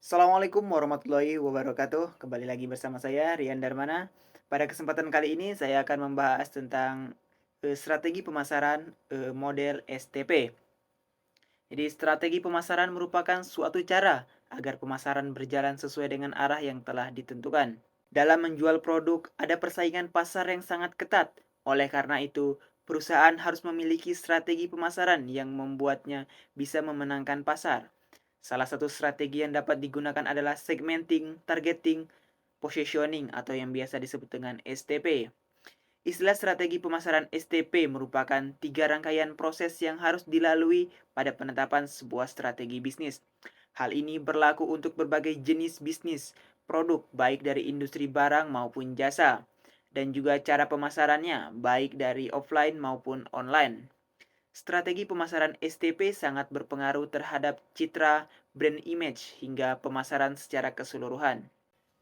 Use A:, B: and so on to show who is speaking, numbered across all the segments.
A: Assalamualaikum warahmatullahi wabarakatuh. Kembali lagi bersama saya Rian Darmana. Pada kesempatan kali ini saya akan membahas tentang strategi pemasaran model STP. Jadi strategi pemasaran merupakan suatu cara agar pemasaran berjalan sesuai dengan arah yang telah ditentukan. Dalam menjual produk, ada persaingan pasar yang sangat ketat. Oleh karena itu, perusahaan harus memiliki strategi pemasaran yang membuatnya bisa memenangkan pasar. Salah satu strategi yang dapat digunakan adalah segmenting, targeting, positioning atau yang biasa disebut dengan STP. Istilah strategi pemasaran STP merupakan tiga rangkaian proses yang harus dilalui pada penetapan sebuah strategi bisnis. Hal ini berlaku untuk berbagai jenis bisnis, produk baik dari industri barang maupun jasa, dan juga cara pemasarannya baik dari offline maupun online. Strategi pemasaran STP sangat berpengaruh terhadap citra, brand image, hingga pemasaran secara keseluruhan.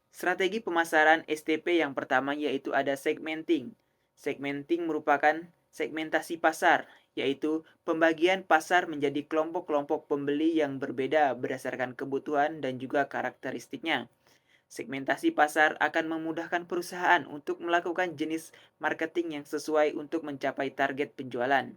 A: Strategi pemasaran STP yang pertama yaitu ada segmenting. Segmenting merupakan segmentasi pasar, yaitu pembagian pasar menjadi kelompok-kelompok pembeli yang berbeda berdasarkan kebutuhan dan juga karakteristiknya. Segmentasi pasar akan memudahkan perusahaan untuk melakukan jenis marketing yang sesuai untuk mencapai target penjualan.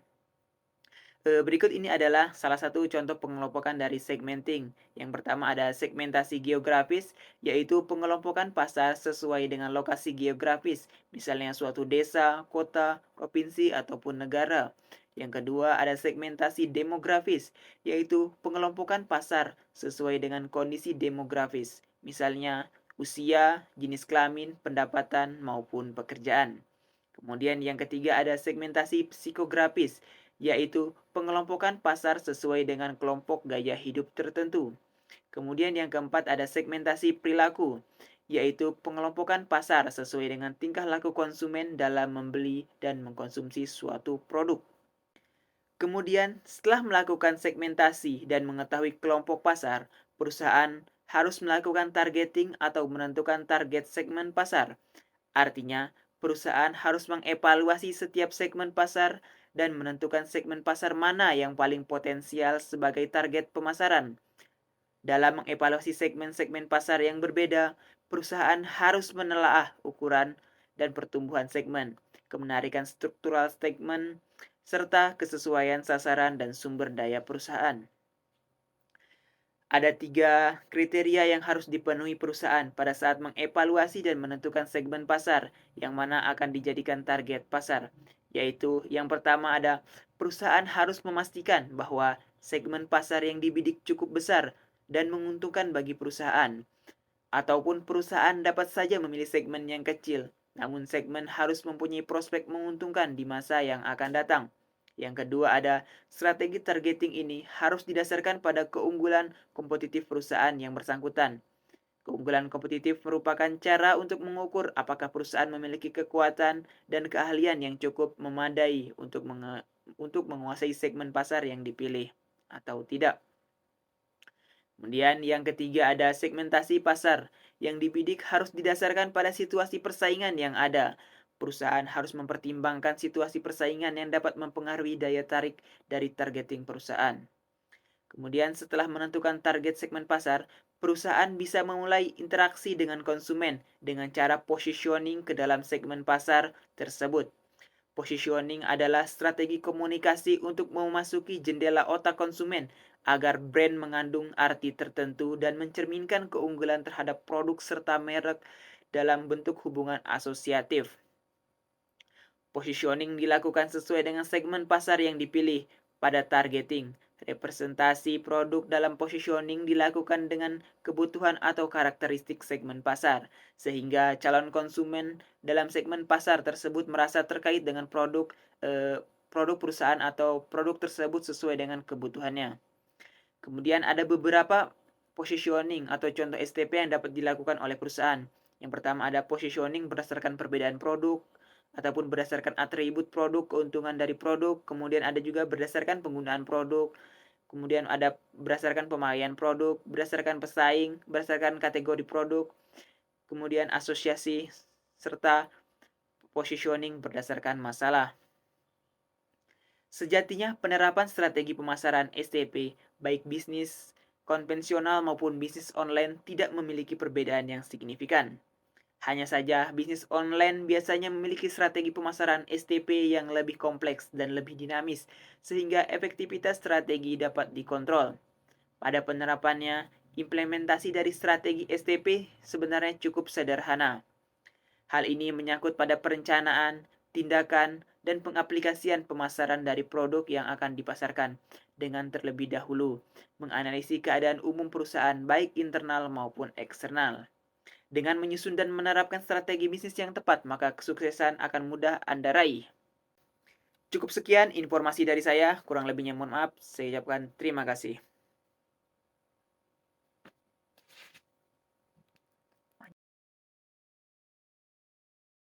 A: Berikut ini adalah salah satu contoh pengelompokan dari segmenting. Yang pertama ada segmentasi geografis, yaitu pengelompokan pasar sesuai dengan lokasi geografis, misalnya suatu desa, kota, provinsi, ataupun negara. Yang kedua ada segmentasi demografis, yaitu pengelompokan pasar sesuai dengan kondisi demografis, misalnya usia, jenis kelamin, pendapatan, maupun pekerjaan. Kemudian yang ketiga ada segmentasi psikografis, yaitu pengelompokan pasar sesuai dengan kelompok gaya hidup tertentu. Kemudian yang keempat ada segmentasi perilaku, yaitu pengelompokan pasar sesuai dengan tingkah laku konsumen dalam membeli dan mengkonsumsi suatu produk. Kemudian, setelah melakukan segmentasi dan mengetahui kelompok pasar, perusahaan harus melakukan targeting atau menentukan target segmen pasar. Artinya, perusahaan harus mengevaluasi setiap segmen pasar dan menentukan segmen pasar mana yang paling potensial sebagai target pemasaran. Dalam mengevaluasi segmen-segmen pasar yang berbeda, perusahaan harus menelaah ukuran dan pertumbuhan segmen, kemenarikan struktural segmen, serta kesesuaian sasaran dan sumber daya perusahaan. Ada tiga kriteria yang harus dipenuhi perusahaan pada saat mengevaluasi dan menentukan segmen pasar yang mana akan dijadikan target pasar. Yaitu yang pertama ada perusahaan harus memastikan bahwa segmen pasar yang dibidik cukup besar dan menguntungkan bagi perusahaan. Ataupun perusahaan dapat saja memilih segmen yang kecil, namun segmen harus mempunyai prospek menguntungkan di masa yang akan datang. Yang kedua ada strategi targeting ini harus didasarkan pada keunggulan kompetitif perusahaan yang bersangkutan. Keunggulan kompetitif merupakan cara untuk mengukur apakah perusahaan memiliki kekuatan dan keahlian yang cukup memadai untuk menguasai segmen pasar yang dipilih atau tidak. Kemudian yang ketiga ada segmentasi pasar. Yang dibidik harus didasarkan pada situasi persaingan yang ada. Perusahaan harus mempertimbangkan situasi persaingan yang dapat mempengaruhi daya tarik dari targeting perusahaan. Kemudian setelah menentukan target segmen pasar, perusahaan bisa memulai interaksi dengan konsumen dengan cara positioning ke dalam segmen pasar tersebut. Positioning adalah strategi komunikasi untuk memasuki jendela otak konsumen agar brand mengandung arti tertentu dan mencerminkan keunggulan terhadap produk serta merek dalam bentuk hubungan asosiatif. Positioning dilakukan sesuai dengan segmen pasar yang dipilih pada targeting. Representasi produk dalam positioning dilakukan dengan kebutuhan atau karakteristik segmen pasar, sehingga calon konsumen dalam segmen pasar tersebut merasa terkait dengan produk perusahaan atau produk tersebut sesuai dengan kebutuhannya. Kemudian ada beberapa positioning atau contoh STP yang dapat dilakukan oleh perusahaan. Yang pertama ada positioning berdasarkan perbedaan produk ataupun berdasarkan atribut produk, keuntungan dari produk. Kemudian ada juga berdasarkan penggunaan produk. Kemudian ada berdasarkan pemakaian produk, berdasarkan pesaing, berdasarkan kategori produk. Kemudian asosiasi serta positioning berdasarkan masalah. Sejatinya penerapan strategi pemasaran STP baik bisnis konvensional maupun bisnis online tidak memiliki perbedaan yang signifikan. Hanya saja, bisnis online biasanya memiliki strategi pemasaran STP yang lebih kompleks dan lebih dinamis, sehingga efektivitas strategi dapat dikontrol. Pada penerapannya, implementasi dari strategi STP sebenarnya cukup sederhana. Hal ini menyangkut pada perencanaan, tindakan, dan pengaplikasian pemasaran dari produk yang akan dipasarkan dengan terlebih dahulu menganalisis keadaan umum perusahaan baik internal maupun eksternal. Dengan menyusun dan menerapkan strategi bisnis yang tepat, maka kesuksesan akan mudah Anda raih. Cukup sekian informasi dari saya, kurang lebihnya mohon maaf, saya ucapkan terima kasih.